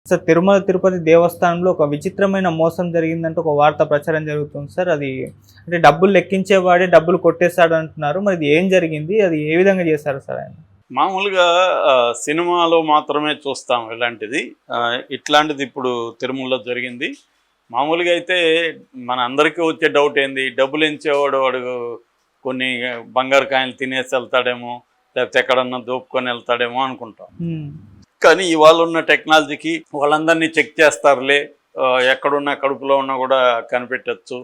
Sir Tirumala Tirupati దేవస్థానంలో ఒక విచిత్రమైన మోసం జరిగిందంటే ఒక వార్త ప్రచారం జరుగుతుంది సార్. అది అంటే డబ్బులు లెక్కించేవాడే డబ్బులు కొట్టేశాడు అంటున్నారు. మరి ఇది ఏం జరిగింది? అది ఏ విధంగా చేశారు సార్ ఆయన? మామూలుగా సినిమాలో మాత్రమే చూస్తాం ఇలాంటిది. ఇట్లాంటిది ఇప్పుడు తిరుమలలో జరిగింది. మామూలుగా అయితే మన అందరికీ వచ్చే డౌట్ ఏంది, డబ్బులు ఎంచేవాడు వాడు కొన్ని బంగారు కాయలు తినేసి వెళ్తాడేమో, లేకపోతే ఎక్కడన్నా దోపుకొని వెళ్తాడేమో అనుకుంటాం. కానీ ఇవాళ ఉన్న టెక్నాలజీకి వాళ్ళందరినీ చెక్ చేస్తారులే, ఎక్కడున్నా కడుపులో ఉన్నా కూడా కనిపెట్టచ్చు,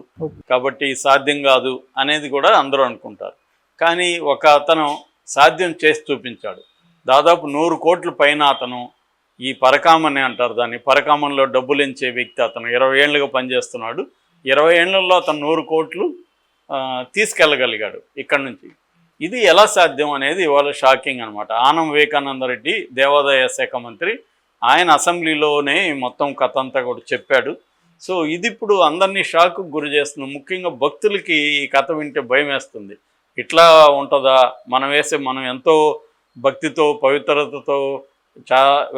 కాబట్టి సాధ్యం కాదు అనేది కూడా అందరూ అనుకుంటారు. కానీ ఒక అతను సాధ్యం చేసి చూపించాడు. దాదాపు 100 కోట్ల పైన అతను ఈ పరకామని అంటారు దాన్ని, పరకామంలో డబ్బులు ఎంచే వ్యక్తి. అతను 20 ఏళ్ళుగా పనిచేస్తున్నాడు. 20 ఏళ్లలో అతను 100 కోట్లు తీసుకెళ్ళగలిగాడు ఇక్కడి నుంచి. ఇది ఎలా సాధ్యం అనేది ఇవాళ షాకింగ్ అనమాట. ఆనం వివేకానంద రెడ్డి దేవాదాయ శాఖ మంత్రి, ఆయన అసెంబ్లీలోనే మొత్తం కథ అంతా కూడా చెప్పాడు. సో ఇది ఇప్పుడు అందరినీ షాక్కు గురి చేస్తుంది. ముఖ్యంగా భక్తులకి ఈ కథ వింటే భయం వేస్తుంది. ఇట్లా ఉంటుందా? మనం ఎంతో భక్తితో పవిత్రతతో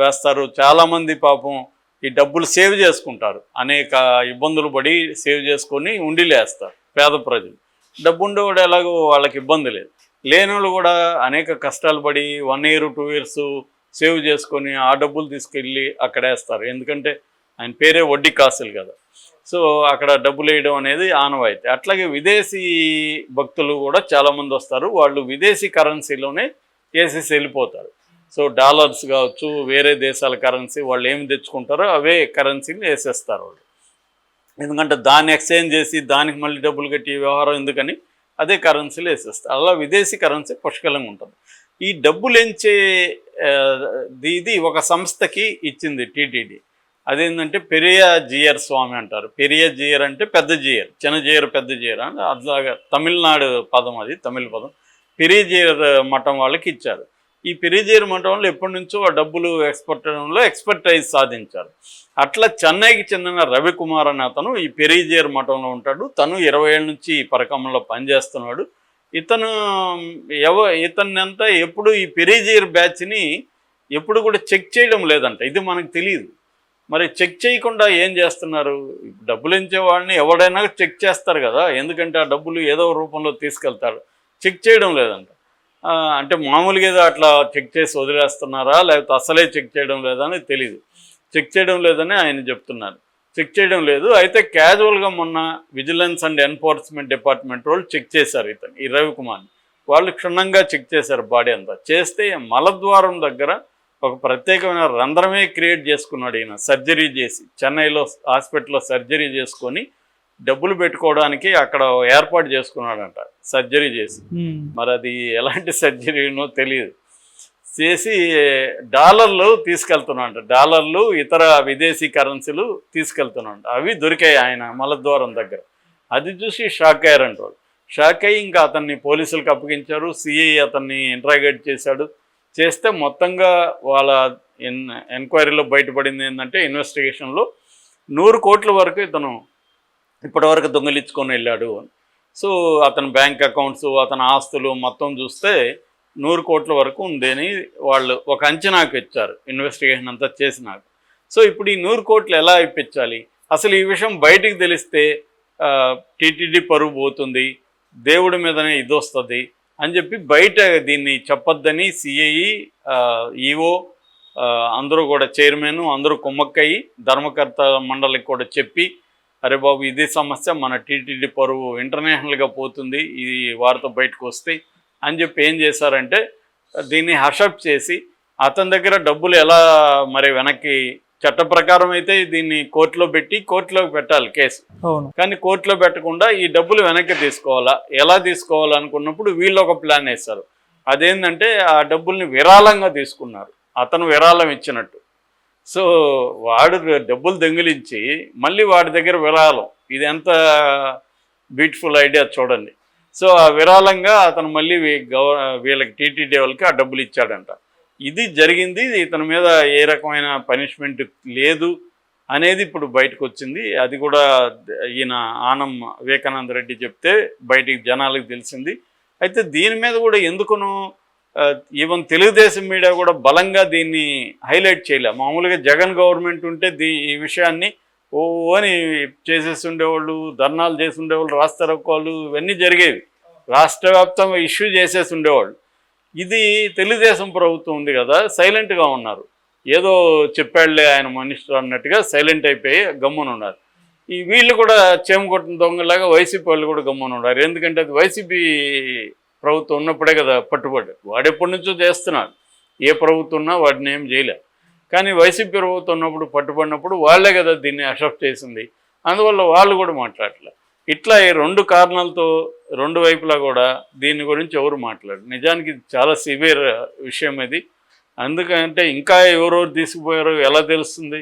వేస్తారు. చాలామంది పాపం ఈ డబ్బులు సేవ్ చేసుకుంటారు, అనేక ఇబ్బందులు పడి సేవ్ చేసుకొని ఉండిలేస్తారు. పేద ప్రజలు డబ్బు ఉండేవాడు ఎలాగో వాళ్ళకి ఇబ్బంది లేదు. లేనివాళ్ళు కూడా అనేక కష్టాలు పడి 1 year 2 years సేవ్ చేసుకొని ఆ డబ్బులు తీసుకెళ్ళి అక్కడ వేస్తారు. ఎందుకంటే ఆయన పేరే వడ్డీ కాసులు కదా. సో అక్కడ డబ్బులు వేయడం అనేది ఆనవాయితీ. అట్లాగే విదేశీ భక్తులు కూడా చాలామంది వస్తారు. వాళ్ళు విదేశీ కరెన్సీలోనే వేసేసి వెళ్ళిపోతారు. సో డాలర్స్ కావచ్చు, వేరే దేశాల కరెన్సీ వాళ్ళు ఏమి తెచ్చుకుంటారో అవే కరెన్సీని వేసేస్తారు వాళ్ళు. ఎందుకంటే దాన్ని ఎక్స్చేంజ్ చేసి దానికి మళ్ళీ డబ్బులు కట్టి వ్యవహారం ఎందుకని అదే కరెన్సీలు వేసేస్తారు. అలా విదేశీ కరెన్సీ పుష్కలంగా ఉంటుంది. ఈ డబ్బులు ఎంచే ఇది ఒక సంస్థకి ఇచ్చింది టీటీడీ. అదేంటంటే పెరియ జీయర్ స్వామి అంటారు. పెరియ జీయర్ అంటే పెద్ద జీయర్, చిన్న జీయర్ పెద్ద జీయర్ అని అట్లాగా తమిళనాడు పదం, అది తమిళ పదం. పెరియ జీయర్ మఠం వాళ్ళకి ఇచ్చారు. ఈ పెరియ జీయర్ మఠం వాళ్ళు ఎప్పటి నుంచో ఆ డబ్బులు ఎక్స్పర్టైజ్ సాధించారు. అట్లా చెన్నైకి చెందిన రవికుమార్ అనే అతను ఈ పెరియ జీయర్ మఠంలో ఉంటాడు. తను 20 ఏళ్ళ నుంచి ఈ పరకంలో పనిచేస్తున్నాడు. ఇతన్నంతా ఎప్పుడు ఈ పెరియ జీయర్ బ్యాచ్ని ఎప్పుడు కూడా చెక్ చేయడం లేదంట. ఇది మనకు తెలియదు. మరి చెక్ చేయకుండా ఏం చేస్తున్నారు? డబ్బులు ఇచ్చేవాడిని ఎవడైనా చెక్ చేస్తారు కదా, ఎందుకంటే ఆ డబ్బులు ఏదో రూపంలో తీసుకెళ్తారు. చెక్ చేయడం లేదంట. అంటే మామూలుగా ఏదో అట్లా చెక్ చేసి వదిలేస్తున్నారా, లేకపోతే అసలే చెక్ చేయడం లేదా అని తెలీదు. చెక్ చేయడం లేదని ఆయన చెప్తున్నారు. చెక్ చేయడం లేదు. అయితే క్యాజువల్గా మొన్న విజిలెన్స్ అండ్ ఎన్ఫోర్స్మెంట్ డిపార్ట్మెంట్ వాళ్ళు చెక్ చేశారు ఈ రవికుమార్ని. వాళ్ళు క్షుణ్ణంగా చెక్ చేశారు బాడీ అంతా. చేస్తే మలద్వారం దగ్గర ఒక ప్రత్యేకమైన రంధ్రమే క్రియేట్ చేసుకున్నాడు ఈయన, సర్జరీ చేసి. చెన్నైలో హాస్పిటల్లో సర్జరీ చేసుకొని డబ్బులు పెట్టుకోవడానికి అక్కడ ఏర్పాటు చేసుకున్నాడంట సర్జరీ చేసి. మరి అది ఎలాంటి సర్జరీనో తెలియదు. చేసి డాలర్లు తీసుకెళ్తున్నాడు, డాలర్లు ఇతర విదేశీ కరెన్సీలు తీసుకెళ్తున్నాడు. అవి దొరికాయి ఆయన మలద్వారం దగ్గర. అది చూసి షాక్ అయ్యారంట వాళ్ళు. షాక్ అయ్యి ఇంకా అతన్ని పోలీసులకు అప్పగించారు. సిఐ అతన్ని ఇంట్రాగేట్ చేశాడు. చేస్తే మొత్తంగా వాళ్ళ ఎంక్వైరీలో బయటపడింది ఏంటంటే, ఇన్వెస్టిగేషన్లో 100 కోట్ల వరకు ఇతను ఇప్పటివరకు దొంగిలించుకొని వెళ్ళాడు. సో అతని బ్యాంక్ అకౌంట్స్, అతని ఆస్తులు మొత్తం చూస్తే 100 కోట్ల వరకు ఉందని వాళ్ళు ఒక అంచనాకు ఇచ్చారు ఇన్వెస్టిగేషన్ అంతా చేసినాక. సో ఇప్పుడు ఈ 100 కోట్లు ఎలా ఇప్పించాలి? అసలు ఈ విషయం బయటికి తెలిస్తే టీటీడీ పరువు పోతుంది, దేవుడి మీదనే ఇది వస్తుంది అని చెప్పి బయట దీన్ని చెప్పొద్దని సిఐ, ఈఓ అందరూ కూడా, చైర్మన్ అందరూ కుమ్మక్కయ్యి ధర్మకర్త మండలికి కూడా చెప్పి, అరే బాబు ఇది సమస్య, మన టీటీడీ పరువు ఇంటర్నేషనల్గా పోతుంది ఈ వార్త బయటకు వస్తే అని చెప్పి ఏం చేశారంటే దీన్ని హషప్ చేసి అతని దగ్గర డబ్బులు ఎలా మరి వెనక్కి, చట్ట ప్రకారం అయితే దీన్ని కోర్టులో పెట్టాలి కేసు. కానీ కోర్టులో పెట్టకుండా ఈ డబ్బులు వెనక్కి తీసుకోవాలా, ఎలా తీసుకోవాలనుకున్నప్పుడు వీళ్ళు ఒక ప్లాన్ వేస్తారు. అదేంటంటే ఆ డబ్బుల్ని విరాళంగా తీసుకున్నారు, అతను విరాళం ఇచ్చినట్టు. సో వాడు డబ్బులు దొంగిలించి మళ్ళీ వాడి దగ్గర విరాళం. ఇది ఎంత బ్యూటిఫుల్ ఐడియా చూడండి. సో ఆ విరాళంగా అతను మళ్ళీ వీళ్ళకి టీటీడీ వాళ్ళకి ఆ డబ్బులు ఇచ్చాడంట. ఇది జరిగింది. ఇతని మీద ఏ రకమైన పనిష్మెంట్ లేదు అనేది ఇప్పుడు బయటకు వచ్చింది. అది కూడా ఈయన ఆనం వివేకానంద రెడ్డి చెప్తే బయటికి జనాలకు తెలిసింది. అయితే దీని మీద కూడా ఎందుకును ఈవెన్ తెలుగుదేశం మీడియా కూడా బలంగా దీన్ని హైలైట్ చేయలే. మామూలుగా జగన్ గవర్నమెంట్ ఉంటే ఈ విషయాన్ని ఓ అని చేసేసి ఉండేవాళ్ళు, ధర్నాలు చేసి ఉండేవాళ్ళు, రాస్తారోకోలు ఇవన్నీ జరిగేవి, రాష్ట్ర వ్యాప్తంగా ఇష్యూ చేసేసి ఉండేవాళ్ళు. ఇది తెలుగుదేశం ప్రభుత్వం ఉంది కదా, సైలెంట్గా ఉన్నారు. ఏదో చెప్పాడులే ఆయన మినిస్టర్ అన్నట్టుగా సైలెంట్ అయిపోయి గమ్మున ఉన్నారు. ఈ వీళ్ళు కూడా చేమకొట్టిన దొంగలాగా వైసీపీ వాళ్ళు కూడా గమ్మున ఉన్నారు. ఎందుకంటే అది వైసీపీ ప్రభుత్వం ఉన్నప్పుడే కదా పట్టుబడి, వాడెప్పటి నుంచో చేస్తున్నాడు. ఏ ప్రభుత్వం ఉన్నా వాడిని ఏం చేయలే. కానీ వైసీపీ ప్రభుత్వం ఉన్నప్పుడు పట్టుబడినప్పుడు వాళ్ళే కదా దీన్ని అసెప్ట్ చేసింది. అందువల్ల వాళ్ళు కూడా మాట్లాడలే. ఇట్లా ఈ రెండు కారణాలతో రెండు వైపులా కూడా దీని గురించి ఎవరు మాట్లాడు. నిజానికి చాలా సివియర్ విషయం ఇది. అందుకంటే ఇంకా ఎవరెవరు తీసుకుపోయారో ఎలా తెలుస్తుంది?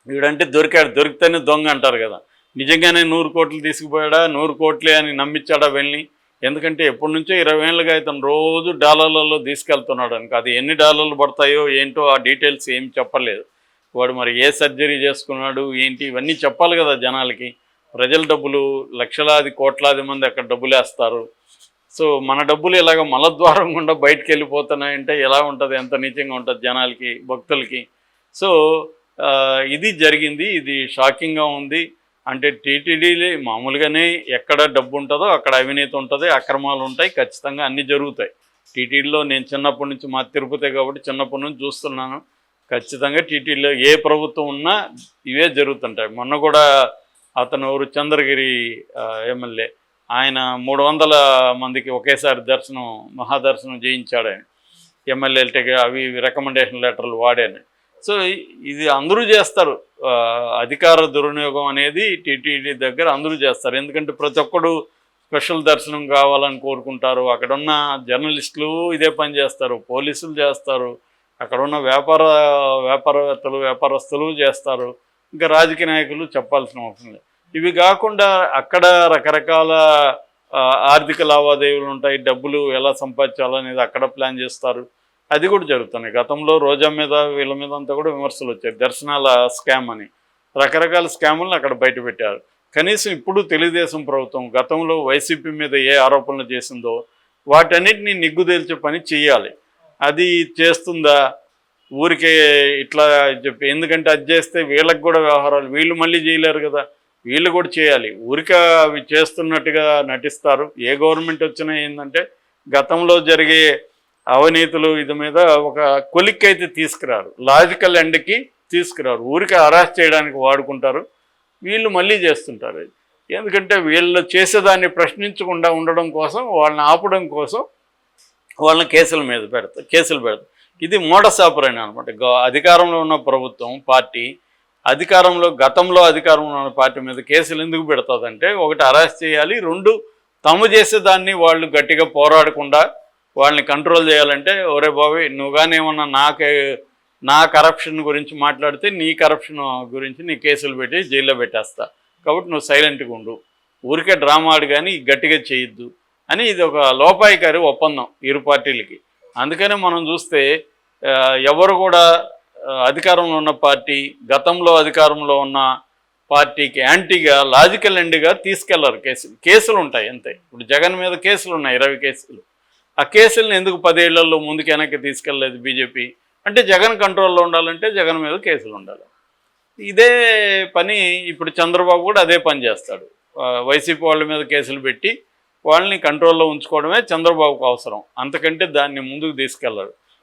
వీడంటే దొరికాడు, దొరికితేనే దొంగ అంటారు కదా. నిజంగానే 100 కోట్లు తీసుకుపోయాడా, 100 కోట్లే అని నమ్మించాడా వెళ్ళి? ఎందుకంటే ఎప్పటి నుంచో 20 ఏళ్ళుగా ఇతను రోజు డాలర్లలో తీసుకెళ్తున్నాడు అనుకో. అది ఎన్ని డాలర్లు పడతాయో ఏంటో ఆ డీటెయిల్స్ ఏం చెప్పలేదు. వాడు మరి ఏ సర్జరీ చేసుకున్నాడు ఏంటి ఇవన్నీ చెప్పాలి కదా జనాలకి. ప్రజల డబ్బులు లక్షలాది కోట్లాది మంది అక్కడ డబ్బులు వేస్తారు. సో మన డబ్బులు ఇలాగ మలద్వారం గుండా బయటకు వెళ్ళిపోతున్నాయంటే ఎలా ఉంటుంది, ఎంత నీచంగా ఉంటుంది జనాలకి, భక్తులకి. సో ఇది జరిగింది. ఇది షాకింగ్గా ఉంది. అంటే టీటీడీ మామూలుగానే ఎక్కడ డబ్బు ఉంటుందో అక్కడ అవినీతి ఉంటుంది, అక్రమాలు ఉంటాయి, ఖచ్చితంగా అన్నీ జరుగుతాయి. టీటీడీలో నేను చిన్నప్పటి నుంచి, మా తిరుపతి కాబట్టి చిన్నప్పటి నుంచి చూస్తున్నాను. ఖచ్చితంగా టీటీడీలో ఏ ప్రభుత్వం ఉన్నా ఇవే జరుగుతుంటాయి. మొన్న కూడా అతను ఎవరు చంద్రగిరి ఎమ్మెల్యే, ఆయన 300 మందికి ఒకేసారి దర్శనం, మహాదర్శనం చేయించాడు ఆయన. ఎమ్మెల్యేలకి అవి రికమెండేషన్ లెటర్లు వాడాను. సో ఇది అందరూ చేస్తారు. అధికార దుర్వినియోగం అనేది టీటీడీ దగ్గర అందరూ చేస్తారు. ఎందుకంటే ప్రతి ఒక్కడు స్పెషల్ దర్శనం కావాలని కోరుకుంటారు. అక్కడున్న జర్నలిస్టులు ఇదే పని చేస్తారు, పోలీసులు చేస్తారు, అక్కడున్న వ్యాపారవేత్తలు, వ్యాపారస్తులు చేస్తారు, ఇంకా రాజకీయ నాయకులు చెప్పాల్సిన అవసరం లేదు. ఇవి కాకుండా అక్కడ రకరకాల ఆర్థిక లావాదేవీలు ఉంటాయి. డబ్బులు ఎలా సంపాదించాలనేది అక్కడ ప్లాన్ చేస్తారు. అది కూడా జరుగుతున్నాయి. గతంలో రోజా మీద వీళ్ళ మీద అంతా కూడా విమర్శలు వచ్చాయి, దర్శనాల స్కామ్ అని. రకరకాల స్కాములను అక్కడ బయట పెట్టారు. కనీసం ఇప్పుడు తెలుగుదేశం ప్రభుత్వం గతంలో వైసీపీ మీద ఏ ఆరోపణలు చేసిందో వాటన్నిటిని నిగ్గుదేల్చే పని చేయాలి. అది చేస్తుందా? ఊరికే ఇట్లా చెప్పి, ఎందుకంటే అది చేస్తే వీళ్ళకి కూడా వ్యవహారాలు, వీళ్ళు మళ్ళీ చేయలేరు కదా, వీళ్ళు కూడా చేయాలి. ఊరికే అవి చేస్తున్నట్టుగా నటిస్తారు. ఏ గవర్నమెంట్ వచ్చినా ఏంటంటే గతంలో జరిగే అవినీతులు ఇది మీద ఒక కొలిక్ అయితే తీసుకురారు, లాజికల్ ఎండ్కి తీసుకురారు. ఊరికే అరెస్ట్ చేయడానికి వాడుకుంటారు, వీళ్ళు మళ్ళీ చేస్తుంటారు. ఎందుకంటే వీళ్ళు చేసేదాన్ని ప్రశ్నించకుండా ఉండడం కోసం, వాళ్ళని ఆపడం కోసం వాళ్ళని కేసులు పెడతారు. ఇది మోడస్ ఆపరేండి అనమాట. అధికారంలో ఉన్న ప్రభుత్వం, పార్టీ గతంలో అధికారంలో ఉన్న పార్టీ మీద కేసులు ఎందుకు పెడుతుందంటే, ఒకటి అరెస్ట్ చేయాలి, రెండు తాము చేసేదాన్ని వాళ్ళు గట్టిగా పోరాడకుండా వాళ్ళని కంట్రోల్ చేయాలంటే, ఒరే బాబు నువ్వు కానీ ఏమన్నా నా కరప్షన్ గురించి మాట్లాడితే నీ కరప్షన్ గురించి నీ కేసులు పెట్టి జైల్లో పెట్టేస్తా, కాబట్టి నువ్వు సైలెంట్గా ఉండు, ఊరికే డ్రామా ఆడు కానీ గట్టిగా చేయొద్దు అని. ఇది ఒక లోపాయికారి ఒప్పందం ఇరు పార్టీలకి. అందుకనే మనం చూస్తే ఎవరు కూడా అధికారంలో ఉన్న పార్టీ, గతంలో అధికారంలో ఉన్న పార్టీకి యాంటీగా లాజికల్ ఎండ్గా తీసుకెళ్లరు. కేసులు ఉంటాయి అంతే. ఇప్పుడు జగన్ మీద కేసులు ఉన్నాయి, 20 కేసులు. ఆ కేసులను ఎందుకు 10 ఏళ్లలో ముందుకు వెనక్కి తీసుకెళ్ళలేదు బీజేపీ? అంటే జగన్ కంట్రోల్లో ఉండాలంటే జగన్ మీద కేసులు ఉండాలి. ఇదే పని ఇప్పుడు చంద్రబాబు కూడా అదే పని చేస్తాడు. వైసీపీ వాళ్ళ మీద కేసులు పెట్టి వాళ్ళని కంట్రోల్లో ఉంచుకోవడమే చంద్రబాబుకు అవసరం, అంతకంటే దాన్ని ముందుకు తీసుకెళ్ళరు.